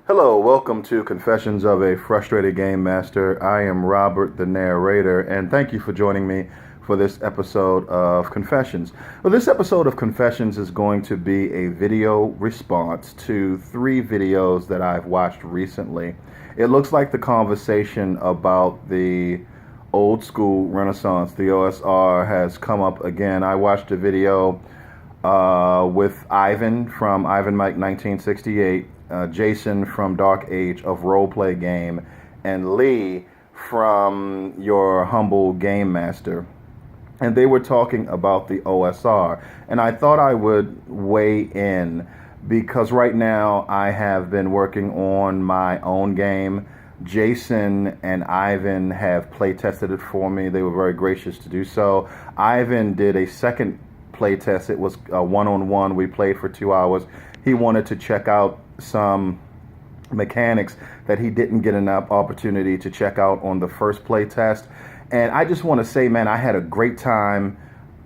Hello, welcome to Confessions of a Frustrated Game Master. I am Robert, the narrator, and thank you for joining me for this episode of Confessions. Well, this episode of Confessions is going to be a video response to 3 videos that I've watched recently. It looks like the conversation about the old school Renaissance, the OSR, has come up again. I watched a video with Ivan from Ivan Mike 1968, Jason from Dark Age of Roleplay Game, and Lee from Your Humble Game Master. And they were talking about the OSR. And I thought I would weigh in because right now I have been working on my own game. Jason and Ivan have play tested it for me. They were very gracious to do so. Ivan did a second play test. It was a one-on-one. We played for 2 hours. He wanted to check out some mechanics that he didn't get enough opportunity to check out on the first play test. And I just want to say, man, I had a great time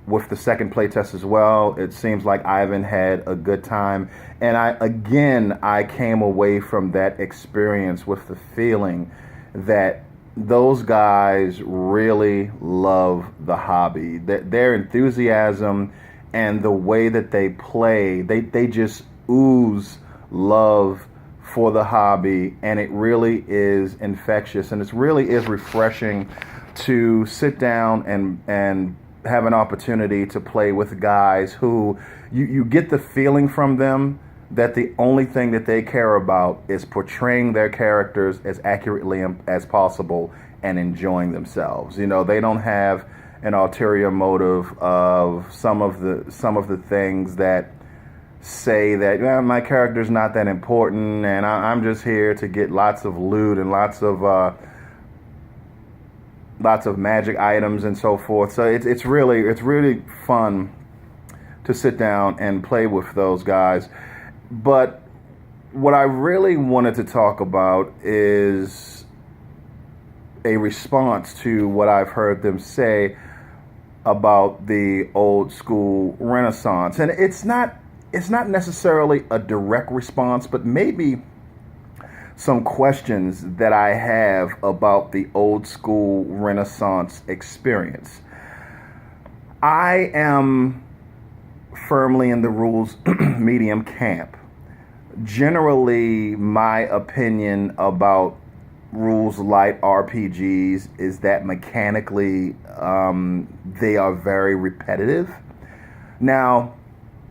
with the second play test as well. It seems like Ivan had a good time. And I came away from that experience with the feeling that those guys really love the hobby. Their enthusiasm and the way that they play, they just ooze love for the hobby, and it really is infectious, and it really is refreshing to sit down and have an opportunity to play with guys who you get the feeling from them that the only thing that they care about is portraying their characters as accurately as possible and enjoying themselves. You know, they don't have an ulterior motive of some of the things that say that my character's not that important and I'm just here to get lots of loot and lots of magic items and so forth. So it's really fun to sit down and play with those guys. But what I really wanted to talk about is a response to what I've heard them say about the old school Renaissance. And it's not necessarily a direct response, but maybe some questions that I have about the old school Renaissance experience. I am firmly in the rules medium camp. Generally, my opinion about rules light RPGs is that mechanically they are very repetitive. Now,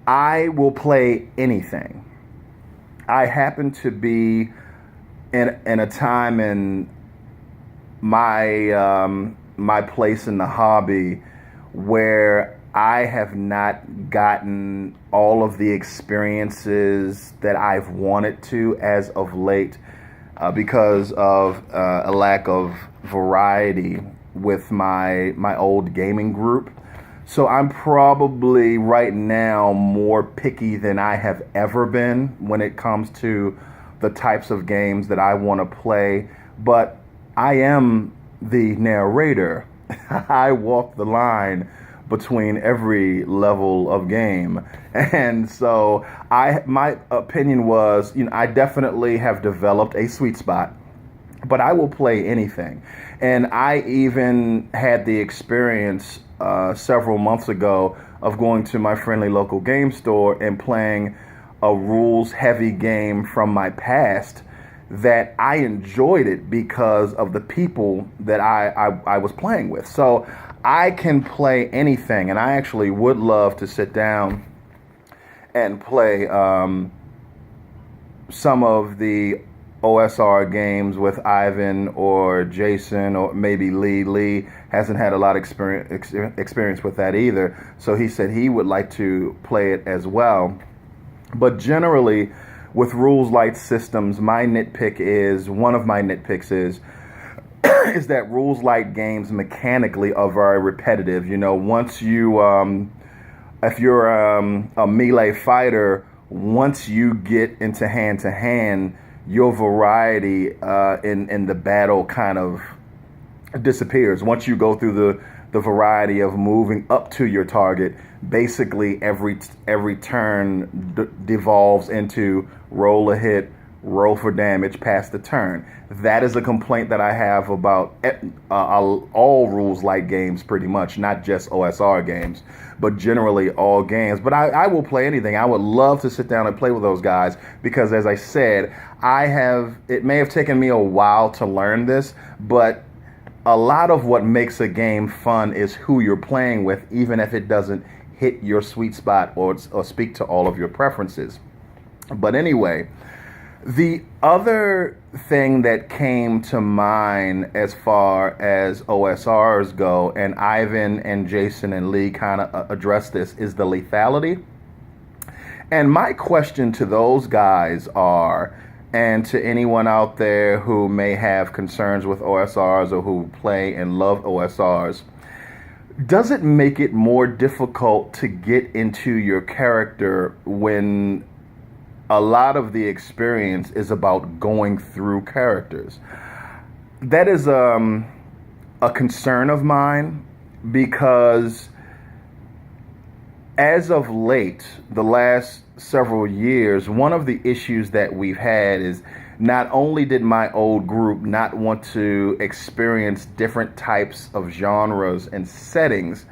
I will play anything. I happen to be in a time in my place in the hobby where I have not gotten all of the experiences that I've wanted to as of late because of a lack of variety with my old gaming group. So I'm probably right now more picky than I have ever been when it comes to the types of games that I want to play. But I am the narrator. I walk the line between every level of game. And so my opinion was, I definitely have developed a sweet spot, but I will play anything. And I even had the experience several months ago of going to my friendly local game store and playing a rules-heavy game from my past that I enjoyed it because of the people that I was playing with. So I can play anything, and I actually would love to sit down and play some of the OSR games with Ivan or Jason or maybe Lee. Lee hasn't had a lot of experience with that either, so he said he would like to play it as well. But generally, with rules light systems, one of my nitpicks is that rules light games mechanically are very repetitive. Once you, if you're a melee fighter, once you get into hand to hand, your variety in the battle kind of disappears. Once you go through the variety of moving up to your target, basically every turn devolves into roll a hit, roll for damage, pass the turn. That is a complaint that I have about all rules-light games, pretty much, not just OSR games, but generally all games. But I will play anything. I would love to sit down and play with those guys because, as I said, it may have taken me a while to learn this, but a lot of what makes a game fun is who you're playing with, even if it doesn't hit your sweet spot or speak to all of your preferences. But anyway, the other thing that came to mind as far as OSRs go, and Ivan and Jason and Lee kind of addressed this, is the lethality. And my question to those guys are, and to anyone out there who may have concerns with OSRs or who play and love OSRs, does it make it more difficult to get into your character when a lot of the experience is about going through characters? That is a concern of mine because as of late, the last several years, one of the issues that we've had is not only did my old group not want to experience different types of genres and settings,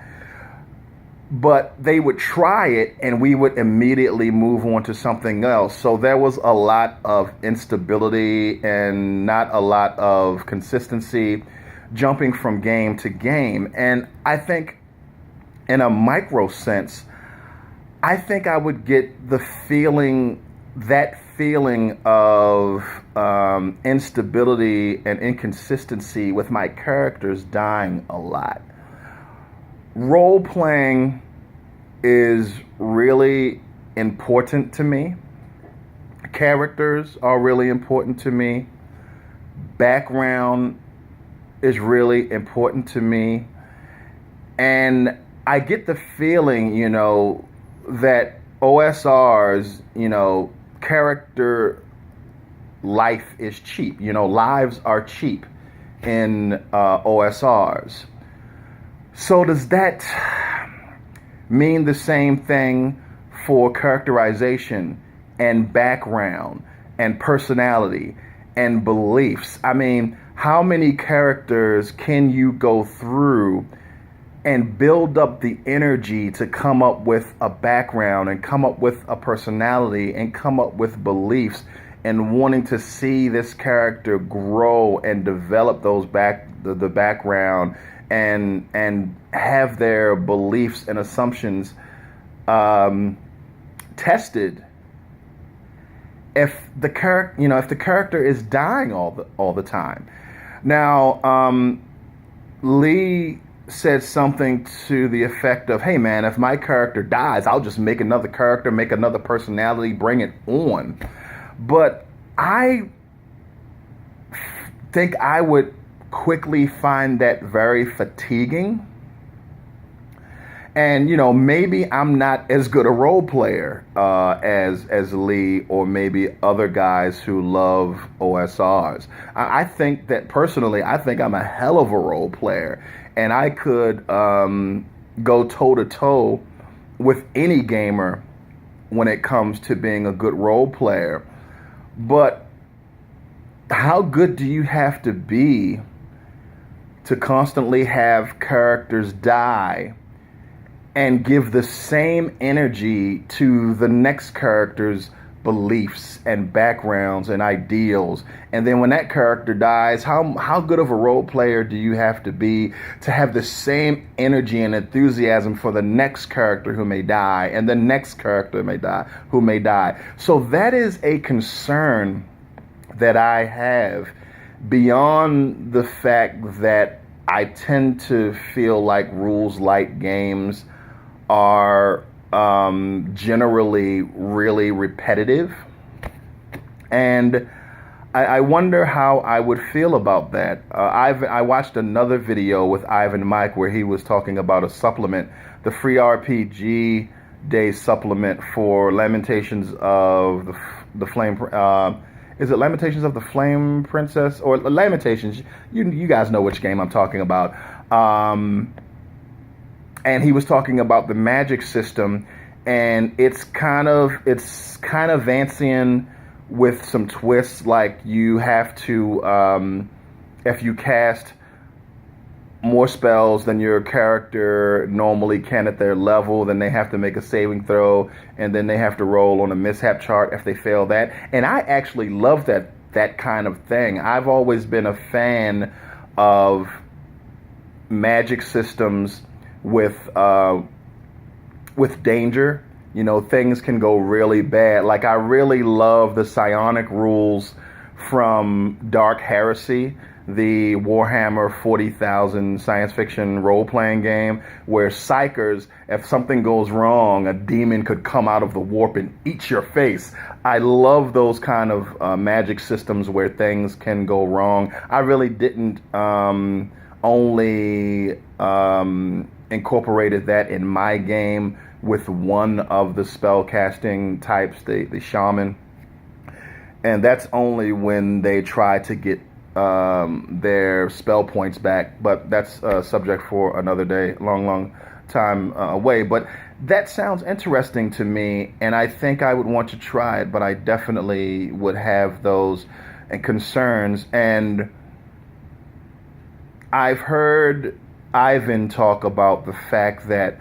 but they would try it and we would immediately move on to something else. So there was a lot of instability and not a lot of consistency jumping from game to game. And I think in a micro sense, I think I would get that feeling of instability and inconsistency with my characters dying a lot. Role playing is really important to me. Characters are really important to me. Background is really important to me. And I get the feeling, that OSRs, character life is cheap. Lives are cheap in OSRs. So does that mean the same thing for characterization and background and personality and beliefs? I mean, how many characters can you go through and build up the energy to come up with a background and come up with a personality and come up with beliefs and wanting to see this character grow and develop the background and have their beliefs and assumptions tested if the character is dying all the time. Now, Lee said something to the effect of, hey man, if my character dies, I'll just make another character, make another personality, bring it on. But I think I would quickly find that very fatiguing. And, maybe I'm not as good a role player as Lee or maybe other guys who love OSRs. I think that personally, I think I'm a hell of a role player. And I could go toe-to-toe with any gamer when it comes to being a good role player. But how good do you have to be to constantly have characters die and give the same energy to the next character's beliefs and backgrounds and ideals? And then when that character dies, how good of a role player do you have to be to have the same energy and enthusiasm for the next character who may die and the next character who may die? So that is a concern that I have, beyond the fact that I tend to feel like rules-light games are generally really repetitive. And I wonder how I would feel about that. I watched another video with Ivan Mike where he was talking about a supplement, the free RPG Day supplement for Lamentations of the Flame. Is it Lamentations of the Flame Princess or Lamentations? You guys know which game I'm talking about. And he was talking about the magic system, and it's kind of Vancian with some twists, like you have to, if you cast more spells than your character normally can at their level, then they have to make a saving throw, and then they have to roll on a mishap chart if they fail that. And I actually love that kind of thing. I've always been a fan of magic systems with danger. You know, things can go really bad. Like, I really love the psionic rules from Dark Heresy, the Warhammer 40,000 science fiction role-playing game, where psychers, if something goes wrong, a demon could come out of the warp and eat your face. I love those kind of magic systems where things can go wrong. I really didn't only incorporated that in my game with one of the spell casting types, the shaman. And that's only when they try to get their spell points back, but that's a subject for another day, long time away. But that sounds interesting to me, and I think I would want to try it, but I definitely would have those concerns. And I've heard Ivan talk about the fact that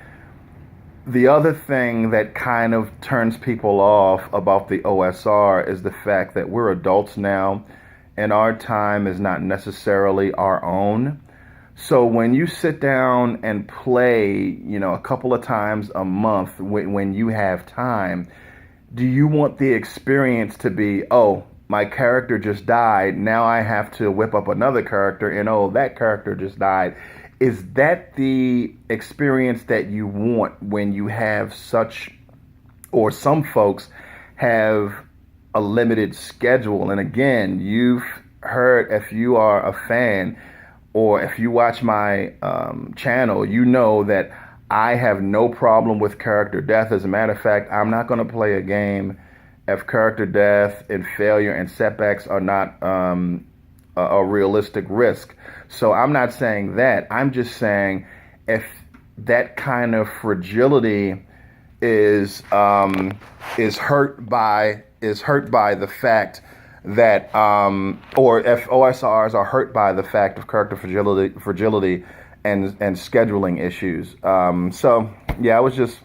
the other thing that kind of turns people off about the OSR is the fact that we're adults now, and our time is not necessarily our own. So when you sit down and play, you know, a couple of times a month when you have time, do you want the experience to be, oh, my character just died, now I have to whip up another character, and oh, that character just died? Is that the experience that you want when you have such, or some folks have a limited schedule? And again, you've heard, if you are a fan or if you watch my channel, you know that I have no problem with character death. As a matter of fact, I'm not going to play a game if character death and failure and setbacks are not a realistic risk. So I'm not saying that. I'm just saying if that kind of fragility is hurt by the fact that or if OSRs are hurt by the fact of character fragility and scheduling issues. So yeah, I was just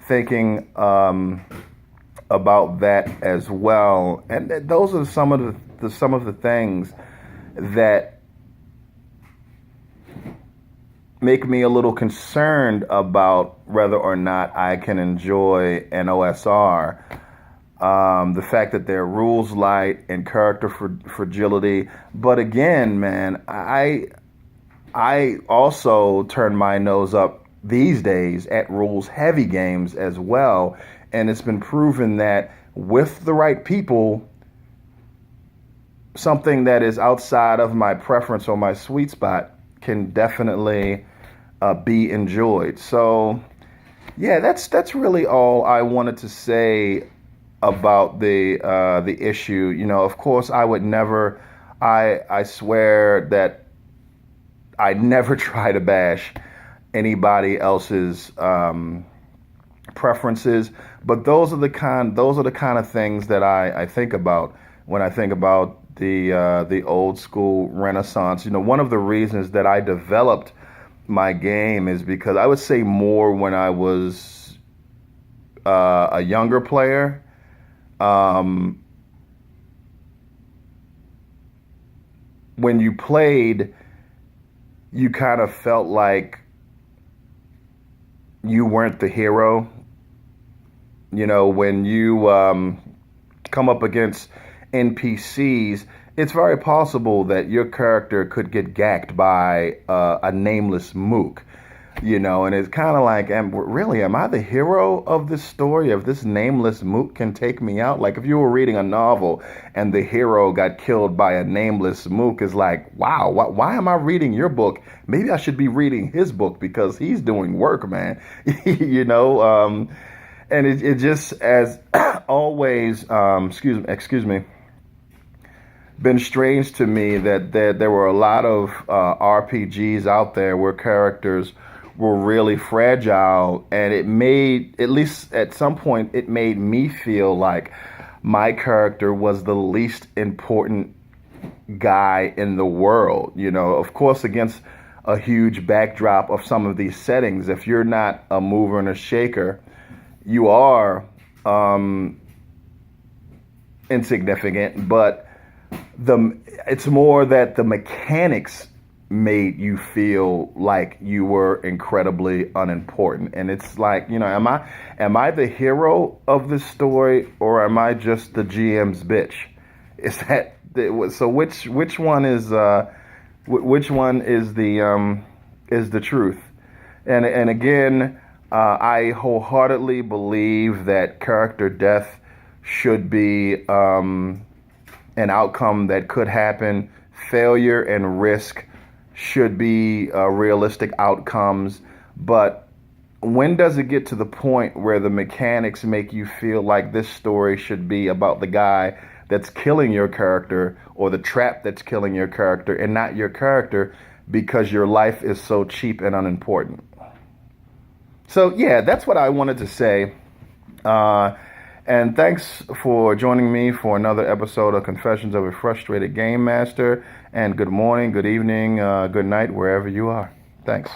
thinking about that as well, and those are some of the things that make me a little concerned about whether or not I can enjoy an OSR. The fact that they're rules light and character fragility. But again, man, I also turn my nose up these days at rules heavy games as well. And it's been proven that with the right people, something that is outside of my preference or my sweet spot can definitely be enjoyed. So yeah, that's really all I wanted to say about the issue. You know, of course, I would never. I swear that I never try to bash anybody else's preferences. But those are the kind of things that I think about when I think about the old school Renaissance. You know, one of the reasons that I developed my game is because I would say more when I was a younger player. When you played, you kind of felt like you weren't the hero. You know, when you come up against NPCs, it's very possible that your character could get gacked by a nameless mook. You know, and it's kind of like, am I the hero of this story? If this nameless mook can take me out? Like, if you were reading a novel and the hero got killed by a nameless mook, is like, wow, why am I reading your book? Maybe I should be reading his book because he's doing work, man. You know, and it just, as always, excuse me, been strange to me that there were a lot of RPGs out there where characters were really fragile, and it made, at least at some point, it made me feel like my character was the least important guy in the world. You know, of course, against a huge backdrop of some of these settings, if you're not a mover and a shaker, you are insignificant. But it's more that the mechanics made you feel like you were incredibly unimportant. And it's like, you know, am I the hero of this story, or am I just the GM's bitch? Is that so? Which one is the truth? And again, I wholeheartedly believe that character death should be an outcome that could happen. Failure and risk should be realistic outcomes. But when does it get to the point where the mechanics make you feel like this story should be about the guy that's killing your character, or the trap that's killing your character, and not your character, because your life is so cheap and unimportant? So yeah, that's what I wanted to say. And thanks for joining me for another episode of Confessions of a Frustrated Game Master. And good morning, good evening, good night, wherever you are. Thanks.